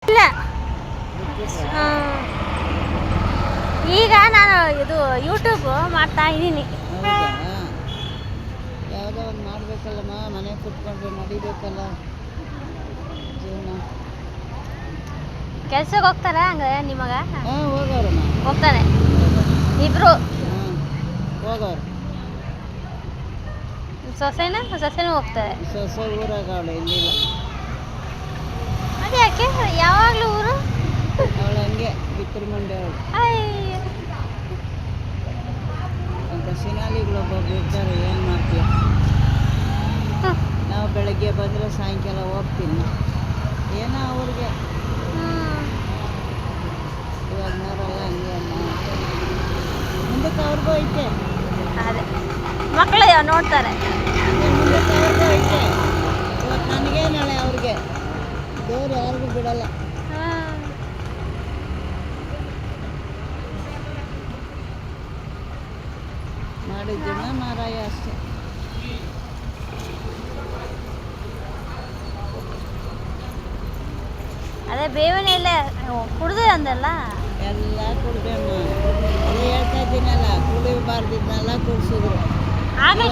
ಇಲ್ಲ. ಈಗ ನಾನು ಇದು ಯೂಟ್ಯೂಬ್ ಮಾಡ್ತಾ ಇದ್ದೀನಿ. ಯಾವುದೋ ಒಂದು ಮಾಡಬೇಕಲ್ಲಮ್ಮ, ಮನೆ ಕೂತ್ಕೊಂಡ್ರೆ ನಡಿಬೇಕಲ್ಲ ಜೀವನ. ಕೆಲ್ಸಕ್ಕೆ ಹೋಗ್ತಾರಾ ಹಂಗೆ ನಿಮಗ? ಹೋಗೋರಮ್ಮ, ಹೋಗ್ತಾನೆ ಇಬ್ರು. ಹೋಗೋರು. ಸೊಸೆನೂ ಹೋಗ್ತಾರೆ. ಸೊಸೆ ಊರಾಗ ಅವಳು ಇಲ್ಲಿಲ್ಲ. ಅದೇ ಯಾಕೆ ಯಾವಾಗಲೂ ಊರು? ಅವಳು ಹಂಗೆ ಬಿತ್ತರು ಮಂಡೆ ಅವಳು. ಅಂತ ಸಿನಾಲಿಗಳೊಬ್ಬೊಬ್ರು ಇರ್ತಾರೆ, ಏನು ಮಾಡ್ತೀಯ. ನಾವು ಬೆಳಗ್ಗೆ ಬಂದರೆ ಸಾಯಂಕಾಲ ಹೋಗ್ತೀನಿ, ಏನೋ ಅವ್ರಿಗೆ. ಇವಾಗ ನೋಡಲ್ಲ ಹಂಗೆ ಮುಂದಕ್ಕೆ ಅವ್ರಿಗೂ ಐತೆ. ಅದೇ ಮಕ್ಕಳು ನೋಡ್ತಾರೆ. ಮುಂದಕ್ಕೆ ಅವ್ರಿಗೂ ಐತೆ. ಇವತ್ತು ನನಗೆ ನಾಳೆ ಅವ್ರಿಗೆ. ದೇವ್ರು ಯಾರಿಗೂ ಬಿಡಲ್ಲ. ಮಾಡಿದ್ದನ್ನ ಮಾರಾಯ ಅಷ್ಟೇ. ಅದೇ ಬೇವಿನ ಎಲೆ ಕುಡ್ದು ಅಂದಲ್ಲ, ಎಲ್ಲ ಕುಡ್ದಮ್ಮ. ಅದೇ ಹೇಳ್ತಾ ಇದ್ದೀನಲ್ಲ, ಕುಡಿಬಾರ್ದಿದ್ನೆಲ್ಲ ಕುಡಿಸಿದ್ರು. ಎಲ್ಲ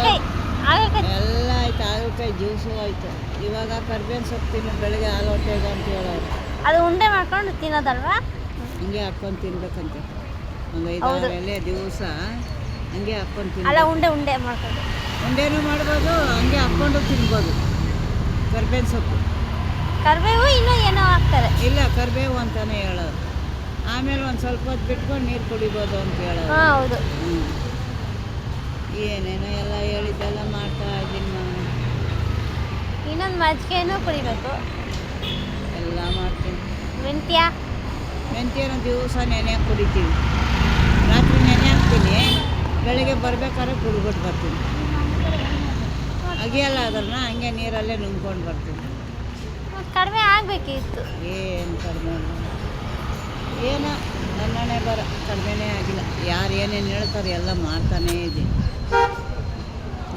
ಆಯ್ತು. ಹಾಗಲಕಾಯಿ ಜ್ಯೂಸು ಆಯ್ತು. ಇವಾಗ ಕರ್ಬೇವಿನ ಸೊಪ್ಪು ತಿನ್ನು ಬೆಳಗ್ಗೆ ಹಾಲು ಹೊಟ್ಟೆಗೆ ಅಂತ ಹೇಳೋರು. ಅದು ಉಂಡೆ ಮಾಡ್ಕೊಂಡು ತಿನ್ನೋದಲ್ವಾ? ಹಂಗೆ ಹಾಕ್ಕೊಂಡು ತಿನ್ಬೇಕಂತೆ. ಒಂದು 5-6 ಎಲೆ ದಿವಸ ಹಂಗೆ ಹಾಕ್ಕೊಂಡು ತಿನ್ನ. ಅಲ್ಲ, ಉಂಡೆ ಮಾಡ್ಕೊಂಡು ಉಂಡೆನೂ ಮಾಡ್ಬೋದು, ಹಂಗೆ ಹಾಕ್ಕೊಂಡು ತಿನ್ಬೋದು. ಕರ್ಬೇವಿನ ಸೊಪ್ಪು, ಕರಿಬೇವು ಇನ್ನೂ ಏನೋ ಹಾಕ್ತಾರೆ. ಇಲ್ಲ, ಕರಿಬೇವು ಅಂತಾನೆ ಹೇಳೋರು. ಆಮೇಲೆ ಒಂದು ಸ್ವಲ್ಪ ಹೊತ್ತು ಬಿಟ್ಕೊಂಡು ನೀರು ಕುಡಿಬೋದು ಅಂತ ಹೇಳೋರು. ಹೌದು. ಏನೇನೋ ಎಲ್ಲ ಹೇಳಿದ್ದೆಲ್ಲ ಮಾಡ್ತಾ ಇದ್ದೀನಿ ನಾನು. ಇನ್ನೊಂದು ಮಜ್ಜಿಗೆನೂ ಕುಡಿಬೇಕು. ಎಲ್ಲ ಮಾಡ್ತೀನಿ. ಮೆಂತ್ಯನ ದಿವಸ ನೆನೆ ಕುಡಿತೀವಿ. ರಾತ್ರಿ ನೆನೆ ಹಾಕ್ತೀನಿ, ಬೆಳಗ್ಗೆ ಬರಬೇಕಾದ್ರೆ ಕುಡಿಬಿಟ್ಟು ಬರ್ತೀನಿ. ಅಗಿಯಲ್ಲ ಅದನ್ನ, ಹಂಗೆ ನೀರಲ್ಲೇ ನುಂಗ್ಕೊಂಡು ಬರ್ತೀನಿ. ಕಡಿಮೆ ಆಗಬೇಕಿತ್ತು. ಏನು ಕಡಿಮೆ ಏನೋ ನನ್ನಣೆ ಬರ ಕಡಿಮೆನೇ ಆಗಿಲ್ಲ. ಯಾರು ಏನೇನು ಹೇಳ್ತಾರೆ ಎಲ್ಲ ಮಾಡ್ತಾನೇ ಇದ್ದೀನಿ.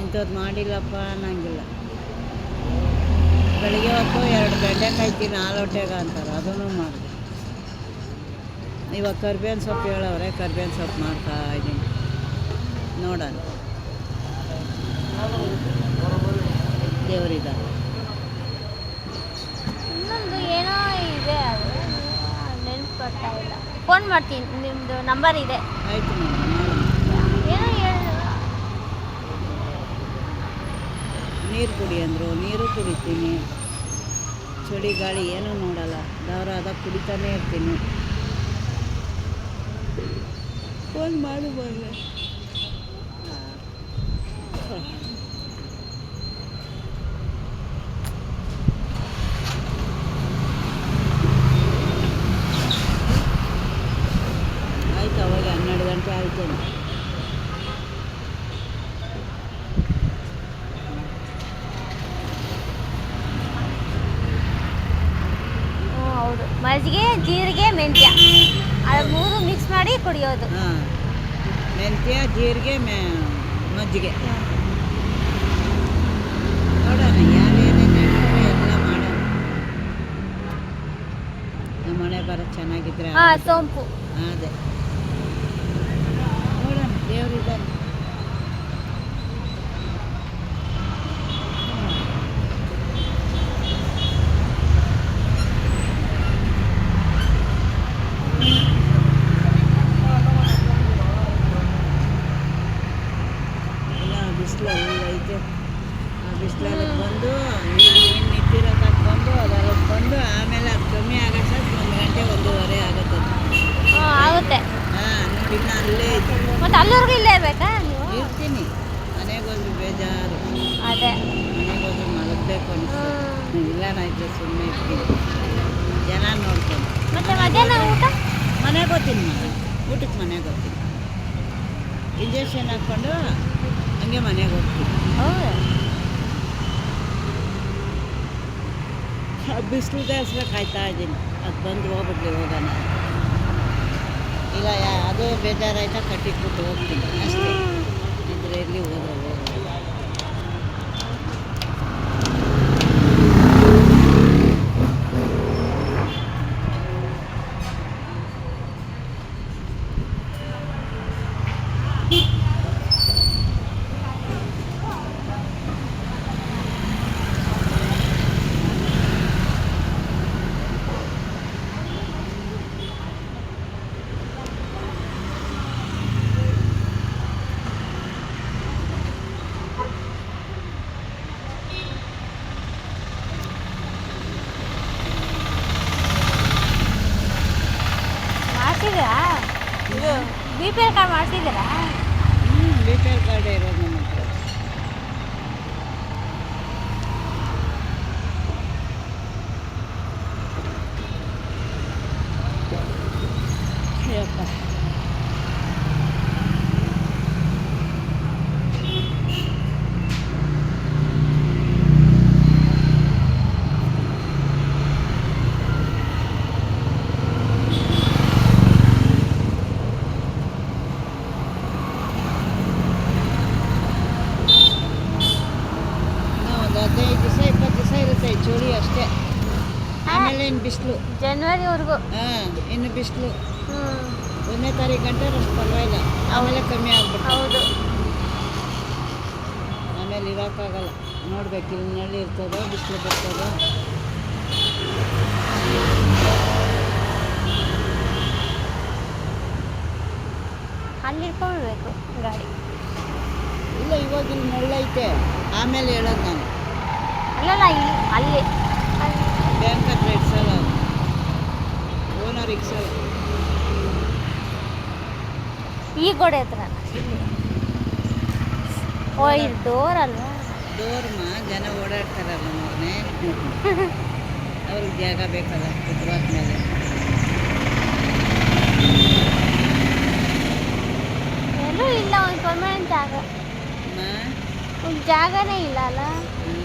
ಇಂಥದ್ದು ಮಾಡಿಲ್ಲಪ್ಪ ಅನ್ನಂಗಿಲ್ಲ. ಬೆಳಿಗ್ಗೆ ಹೊತ್ತು 2 ಬೆಂಡೆಕಾಯಿ ತಿನ್ನು ಹಾಲು ಹೊಟ್ಟೆಗೆ ಅಂತಾರೆ, ಅದನ್ನು ಮಾಡಿದೆ. ಇವಾಗ ಕರ್ಬೇವಿನ ಸೊಪ್ಪು ಹೇಳವ್ರೆ, ಕರ್ಬೇವಿನ ಸೊಪ್ಪು ಮಾಡ್ತಾ ಇದ್ದೀನಿ. ನೋಡೋಣ, ದೇವರಿದ್ದಾರೆ. ಇನ್ನೊಂದು ಏನೋ ಇದೆ, ಅದು ನೆನಪು ಬರ್ತಾ ಇಲ್ಲ. ಫೋನ್ ಮಾಡ್ತೀನಿ, ನಿಮ್ಮದು ನಂಬರ್ ಇದೆ. ಆಯಿತು ಮೇಡಮ್. ಏನೋ ಹೇಳಿದ್ರು. ನೀರು ಕುಡಿ ಅಂದರು, ನೀರು ಕುಡಿತೀನಿ. ಚಳಿ ಗಾಳಿ ಏನೂ ನೋಡಲ್ಲ, ದವರಾದ ಕುಡಿತಾನೇ ಇರ್ತೀನಿ. ಫೋನ್ ಮಾಡು ಬಂದೆ. ಆಯ್ತು, ಅವಾಗ 12 ಗಂಟೆ ಆಯ್ತೇನೆ. ಹೌದು, ಮಜ್ಜಿಗೆ, ಜೀರಿಗೆ, ಮೆಂತ್ಯ ಅದು 3 ಮಿಕ್ಸ್ ಮಾಡಿ ಕುಡಿಯೋದು. ಮೆಂತ್ಯ, ಜೀರಿಗೆ, ಮಜ್ಜಿಗೆ. ನೋಡೋಣ ಯಾರೇನೇನು ಹೇಳ್ತಾರೆ ಎಲ್ಲ ಮಾಡೋಣ. ನಮ್ಮ ಮನೆ ಬರೋ ಚೆನ್ನಾಗಿದ್ರೆ ಸೋಂಪು. ಅದೇ ನೋಡೋಣ, ದೇವರಿದ್ದಾನೆ. ಬಿಸಿಲಲ್ಲಿ ಐತೆ. ಆ ಬಿಸಿಲಲ್ಲಿ ಬಂದು ನೀನು ನಿಂತಿರೋಕೆ ಬಂದು ಅದರಲ್ಲಿ ಬಂದು ಆಮೇಲೆ ಅದು ಕಮ್ಮಿ ಆಗೋಕ್ಕೆ 1 ಗಂಟೆ 1:30 ಆಗುತ್ತೆ. ಆಗುತ್ತೆ. ನೋಡಿ, ಇನ್ನು ಅಲ್ಲೇ ಇದ್ದೀನಿ. ಮತ್ತು ಅಲ್ಲಿವರೆಗೂ ಇಲ್ಲೇ ಇರಬೇಕಾ ನೀವು? ಇರ್ತೀನಿ. ಮನೆಗೆ ಹೋದ್ರೆ ಬೇಜಾರು. ಅದೇ ಮನೆಗೆ ಹೋದ್ರೆ ಮಲಗಬೇಕು ಅನಿಸ್ತು. ಇಲ್ಲನಾಯ್ತು, ಸುಮ್ಮನೆ ಇರ್ತೀನಿ, ಜನ ನೋಡ್ಕೊಂಡು. ಮತ್ತೆ ಮಧ್ಯಾಹ್ನ ಊಟ ಮನೆಗೆ ಹೋಗ್ತೀನಿ. ಊಟಕ್ಕೆ ಮನೆಗೆ ಹೋಗ್ತೀನಿ. ಇಂಜೆಕ್ಷನ್ ಹಾಕ್ಕೊಂಡು ಹಂಗೆ ಮನೆಗೆ ಹೋಗ್ತೀನಿ. ಬಿಸಿಲು ದಾಸ್ರ ಕಾಯ್ತಾ ಇದ್ದೀನಿ, ಅದು ಬಂದು ಹೋಗ್ಬಿಡ್ಲಿ ಹೋಗೋಣ. ಇಲ್ಲ ಅದೇ ಬೇಜಾರಾಯ್ತಾ ಕಟ್ಟಿಟ್ಬಿಟ್ಟು ಹೋಗ್ತೀನಿ ಅಷ್ಟೇ. ಇದ್ರೆ ಇರಲಿ, ಹೋದ್ರೆ ಹೋಗೋದು. ಮಾಡಿಸಿದ್ದೀರಾ ಇದು ಬಿ ಪಿ ಎಲ್ ಕಾರ್ಡ್ ಮಾಡಿಸಿದ್ದೀರಾ? ಬಿ ಪಿ ಎಲ್ ಕಾರ್ಡೇ ಇರೋದು ನಮ್ಮ ಹತ್ರ. ಯಪ್ಪ ಒಂದು 15 ದಿವಸ 20 ದಿವಸ ಇರುತ್ತೆ ಈ ಚಳಿ ಅಷ್ಟೇ. ಆಮೇಲೆ ಇನ್ನು ಬಿಸಿಲು. ಜನವರಿವರೆಗೂ. ಹಾಂ, ಇನ್ನು ಬಿಸಿಲು. ಹ್ಞೂ 1ನೇ ತಾರೀಕು ಗಂಟೆ ಅಷ್ಟು ಪರವಾಗಿಲ್ಲ, ಆಮೇಲೆ ಕಮ್ಮಿ ಆಗ್ಬಿಟ್ಟು ಹೌದು. ಆಮೇಲೆ ಇರೋಕ್ಕಾಗಲ್ಲ. ನೋಡ್ಬೇಕು ಇಲ್ಲಿ ನಳ್ಳಿ ಇರ್ತದೋ ಬಿಸಿಲು ಬರ್ತದೋ. ಅಲ್ಲಿ ಇಟ್ಕೊಳ್ಬೇಕು ಗಾಡಿ. ಇಲ್ಲ, ಇವಾಗ ಇಲ್ಲಿ ನಳ್ಳೈತೆ, ಆಮೇಲೆ ಹೇಳೋದು ನಾನು. ಅಲ್ಲಲ್ಲ ಇಲ್ಲಿ ಅಲ್ಲಿ ಬ್ಯಾಂಕ್ ಹತ್ರ ಇಡ್ಸಲ್ಲ, ಓನರ್ ಇಡ್ಸಲ್ಲ. ಈ ಗೋಡೆ ಹತ್ರ ಇಲ್ಲಿ. ಓ ಇದು ಡೋರ್ ಅಲ್ವಾ? ಡೋರ್ಮ ಜನ ಓಡಾಡ್ತಾರಲ್ಲ ಮೊನ್ನೆ, ಅವ್ರಿಗೆ ಜಾಗ ಬೇಕಲ್ಲ ಕುತ್ವಾದ ಮೇಲೆ. ಎಲ್ಲೂ ಇಲ್ಲ ಒಂದು ಪರ್ಮನೆಂಟ್ ಜಾಗ. ಅಮ್ಮ, ಒಂದು ಜಾಗನೇ ಇಲ್ಲ ಅಲ್ಲ. ಹ್ಞೂ